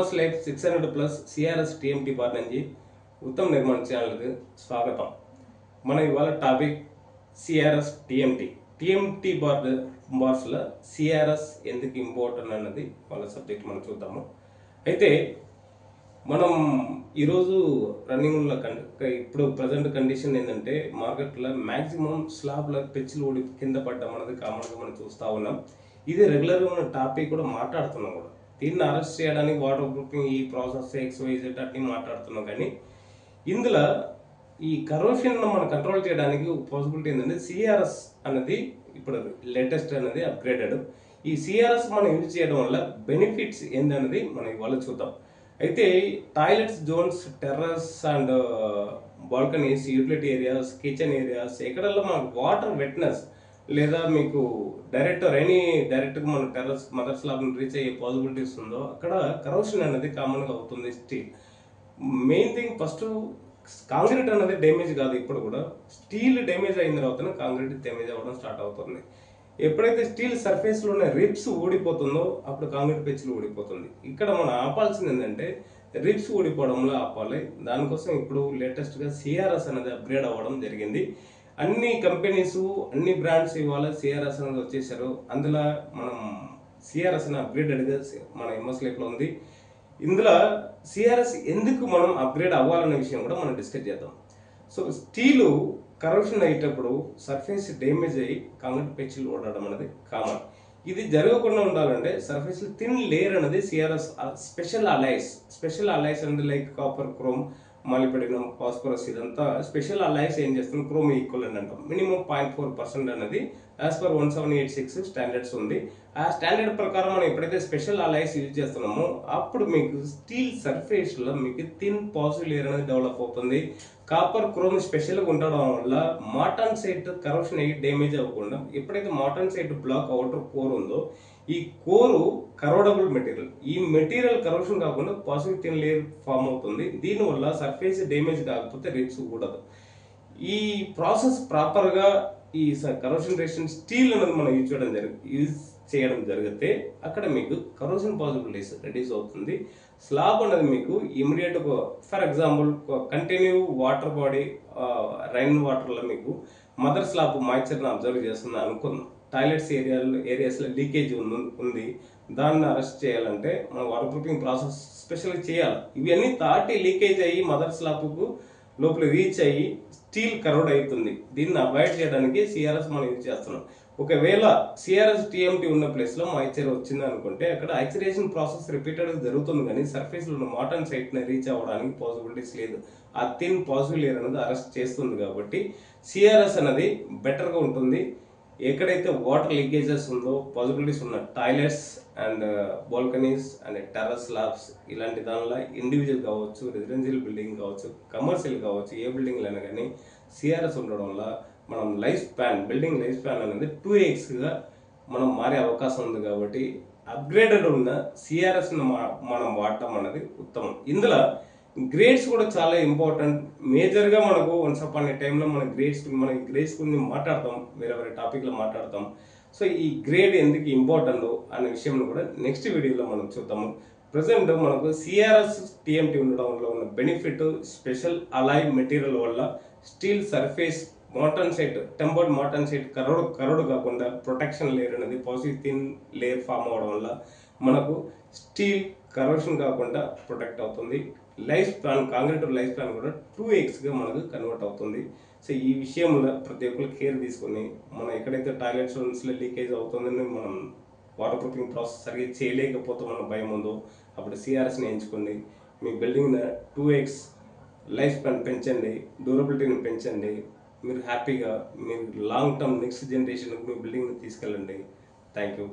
Campus life 600 plus CRS TMT bar నుంచి ఉత్తమ్ నిర్మాణ్ ఛానల్కి స్వాగతం. మన ఇవాళ టాపిక్ సిఆర్ఎస్ టీఎంటీ బార్స్లో సిఆర్ఎస్ ఎందుకు ఇంపార్టెంట్ అన్నది వాళ్ళ సబ్జెక్ట్ మనం చూద్దాము. అయితే మనం ఈరోజు రన్నింగ్లో ఇప్పుడు ప్రజెంట్ కండిషన్ ఏంటంటే మార్కెట్లో మ్యాక్సిమం స్లాబ్ల పెచ్చులు ఓడి కింద పడ్డం అనేది కామన్గా మనం చూస్తూ ఉన్నాం. ఇది రెగ్యులర్గా ఉన్న టాపిక్ కూడా మాట్లాడుతున్నాం కూడా. దీన్ని అరెస్ట్ చేయడానికి వాటర్ ప్రూఫింగ్ ఈ ప్రాసెస్ XYZ అన్ని మాట్లాడుతున్నాం. కానీ ఇందులో ఈ కరోషన్ మనం కంట్రోల్ చేయడానికి పాసిబిలిటీ ఏంటంటే సిఆర్ఎస్ అనేది ఇప్పుడు లేటెస్ట్ అనేది అప్గ్రేడెడ్. ఈ సిఆర్ఎస్ మనం యూజ్ చేయడం వల్ల బెనిఫిట్స్ ఏందనేది మనం ఇవాళ చూద్దాం. అయితే toilets zones, terrace and balconies, utility areas, kitchen areas ఎక్కడల్లో మనకు వాటర్ వెట్నెస్ లేదా మీకు డైరెక్ట్గా మన టెర్రస్ మదర్ స్లాబ్ని రీచ్ అయ్యే పాసిబిలిటీస్ ఉందో అక్కడ కరోషన్ అనేది కామన్గా అవుతుంది. Steel main thing, first concrete అనేది డ్యామేజ్ కాదు. ఇప్పుడు కూడా స్టీల్ డ్యామేజ్ అయిన తర్వాత కాంక్రీట్ డ్యామేజ్ అవ్వడం స్టార్ట్ అవుతుంది. ఎప్పుడైతే స్టీల్ సర్ఫేస్లో ఉన్న రిబ్స్ ఊడిపోతుందో అప్పుడు కాంక్రీట్ పెచ్చులు ఊడిపోతుంది. ఇక్కడ మనం ఆపాల్సింది ఏంటంటే రిబ్స్ ఊడిపోవడంలో ఆపాలి. దానికోసం ఇప్పుడు లేటెస్ట్గా సిఆర్ఎస్ అనేది అప్గ్రేడ్ అవ్వడం జరిగింది. అన్ని కంపెనీస్, అన్ని బ్రాండ్స్ ఇవాళ సిఆర్ఎస్ అనేది వచ్చేసారు. అందులో మనం సిఆర్ఎస్ అని అప్గ్రేడెడ్గా మన ఎంఎస్ లైఫ్లో ఉంది. ఇందులో సిఆర్ఎస్ ఎందుకు మనం అప్గ్రేడ్ అవ్వాలనే విషయం కూడా మనం డిస్కస్ చేద్దాం. సో స్టీలు కరోషన్ అయ్యేటప్పుడు సర్ఫేస్ డ్యామేజ్ అయ్యి కాంక్రీట్ పెచ్చులు ఓడడం అనేది కామన్. ఇది జరగకుండా ఉండాలంటే సర్ఫేస్ థిన్ లేయర్ అనేది సిఆర్ఎస్ స్పెషల్ అలైస్ అంటే like copper, chrome, molybdenum, phosphorus, ఇదంతా స్పెషల్ అలైస్ ఏం చేస్తుంది, క్రోమ్ ఈక్వల్ అని అంటాం. మినిమం 0.4% అనేది యాజ్ పర్ 1786 స్టాండర్డ్స్ ఉంది. ఆ స్టాండర్డ్ ప్రకారం మనం ఎప్పుడైతే స్పెషల్ అలైస్ యూజ్ చేస్తున్నామో అప్పుడు మీకు స్టీల్ సర్ఫేస్లో మీకు థిన్ పాజిటివ్ లేయర్ అనేది డెవలప్ అవుతుంది. కాపర్, క్రోమ్ స్పెషల్గా ఉండడం వల్ల మార్టన్ సైట్ కరోషన్ అయ్యి డ్యామేజ్ అవ్వకుండా, ఎప్పుడైతే martensite black outer core ఉందో ఈ కోరు కరోడబుల్ మెటీరియల్. ఈ మెటీరియల్ కరోషన్ కాకుండా పాజిటివ్ థిన్ లేయర్ ఫామ్ అవుతుంది. దీనివల్ల సర్ఫేస్ డ్యామేజ్ కాకపోతే రిబ్స్ కూడదు. ఈ ప్రాసెస్ ప్రాపర్గా ఈ కరోషన్ రెసిస్టెంట్ స్టీల్ అనేది మనం యూజ్ చేయడం జరిగితే అక్కడ మీకు కరోషన్ పాసిబిలిటీస్ రెడ్యూస్ అవుతుంది. స్లాబ్ అనేది మీకు ఇమీడియట్గా, for example continue water body rain వాటర్లో మీకు మదర్ స్లాబ్ మాయిశ్చర్ని అబ్జర్వ్ చేస్తుంది అనుకుందాం. టాయిలెట్స్ ఏరియాస్లో లీకేజ్ ఉంది. దాన్ని అరెస్ట్ చేయాలంటే మనం వాటర్ ప్రూఫింగ్ ప్రాసెస్ స్పెషల్గా చేయాలి. ఇవన్నీ దాటి లీకేజ్ అయ్యి మదర్ స్లాబ్కు లోపల రీచ్ అయ్యి స్టీల్ కరోడ్ అవుతుంది. దీన్ని అవాయిడ్ చేయడానికి సిఆర్ఎస్ మనం యూజ్ చేస్తున్నాం. ఒకవేళ సిఆర్ఎస్ టీఎంటీ ఉన్న ప్లేస్లో మాయిశ్చర్ వచ్చింది అనుకుంటే అక్కడ ఐసరేషన్ ప్రాసెస్ రిపీటెడ్గా జరుగుతుంది, కానీ సర్ఫేస్లో ఉన్న మార్టన్ సైట్ని రీచ్ అవ్వడానికి పాసిబిలిటీస్ లేదు. ఆ థిన్ పాజిటివ్ లేయర్ అనేది అరెస్ట్ చేస్తుంది. కాబట్టి సిఆర్ఎస్ అనేది బెటర్గా ఉంటుంది. ఎక్కడైతే వాటర్ లీకేజెస్ ఉందో పాసిబిలిటీస్ ఉన్న toilets and balconies and terrace slabs ఇలాంటి దానిలో ఇండివిజువల్ కావచ్చు, రెసిడెన్షియల్ బిల్డింగ్ కావచ్చు, కమర్షియల్ కావచ్చు, ఏ బిల్డింగ్లో అయినా కానీ సిఆర్ఎస్ ఉండడం వల్ల మనం బిల్డింగ్ లైఫ్ స్పాన్ అనేది 2xగా మనం మారే అవకాశం ఉంది. కాబట్టి అప్గ్రేడెడ్ ఉన్న సిఆర్ఎస్ని మనం వాడటం అనేది ఉత్తమం. ఇందులో గ్రేడ్స్ కూడా చాలా ఇంపార్టెంట్. మేజర్గా మనకు వన్స్ అపాన్ ఏ టైంలో మన గ్రేడ్స్ గురించి మాట్లాడతాం, వేరే టాపిక్లో మాట్లాడతాం. సో ఈ గ్రేడ్ ఎందుకు ఇంపార్టెంట్ అనే విషయం కూడా నెక్స్ట్ వీడియోలో మనం చూద్దాము. ప్రజెంట్ మనకు సిఆర్ఎస్ టీఎంటీ ఉండడం వల్ల ఉన్న బెనిఫిట్, స్పెషల్ అలాయ్ మెటీరియల్ వల్ల steel surface martensite, tempered martensite corrode కాకుండా ప్రొటెక్షన్ లేయర్ అనేది పాజిటివ్ థిన్ లేయర్ ఫామ్ అవడం వల్ల మనకు స్టీల్ కరోషన్ కాకుండా ప్రొటెక్ట్ అవుతుంది. కాంక్రీట్ లైఫ్ స్పాన్ కూడా 2xగా మనకు కన్వర్ట్ అవుతుంది. సో ఈ విషయంలో ప్రతి ఒక్కరు కేర్ తీసుకొని మనం ఎక్కడైతే టాయిలెట్స్లో లీకేజ్ అవుతుందని మనం వాటర్ ప్రూఫింగ్ ప్రాసెస్ సరిగ్గా చేయలేకపోతే మన భయం ఉందో అప్పుడు సిఆర్ఎస్ని ఎంచుకోండి. మీ బిల్డింగ్ 2x లైఫ్ స్పాన్ పెంచండి, డ్యూరబిలిటీని పెంచండి. మీరు హ్యాపీగా మీరు లాంగ్ టర్మ్ నెక్స్ట్ జనరేషన్కి మీ బిల్డింగ్ని తీసుకెళ్ళండి. Thank you.